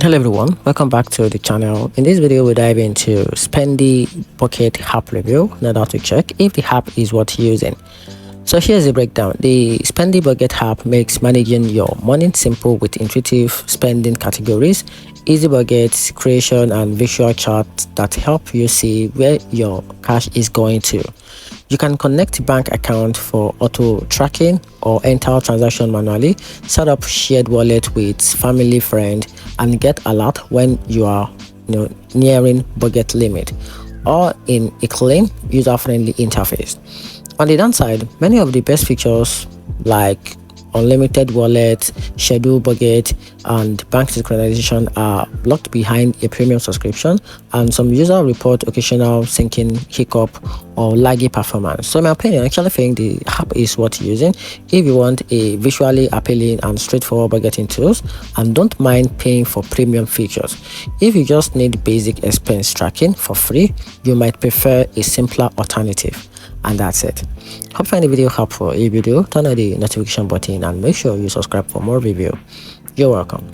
Hello everyone, welcome back to the channel. In this video, we dive into SPENDEE Budget app review in order to check if the app is worth using. So here's the breakdown. The SPENDEE Budget app makes managing your money simple with intuitive spending categories, easy budgets, creation, and visual charts that help you see where your cash is going to. You can connect bank account for auto tracking or enter transaction manually, set up shared wallet with family friend, and get alert when you are nearing budget limit, all in a clean, user-friendly interface. On the downside, many of the best features like unlimited wallet, schedule budget, and bank synchronization are locked behind a premium subscription, and some users report occasional syncing hiccup or laggy performance. So in my opinion, I actually think the app is worth using if you want a visually appealing and straightforward budgeting tools and don't mind paying for premium features. If you just need basic expense tracking for free, you might prefer a simpler alternative. And that's it. Hope you find the video helpful. If you do, turn on the notification button and make sure you subscribe for more review. You're welcome.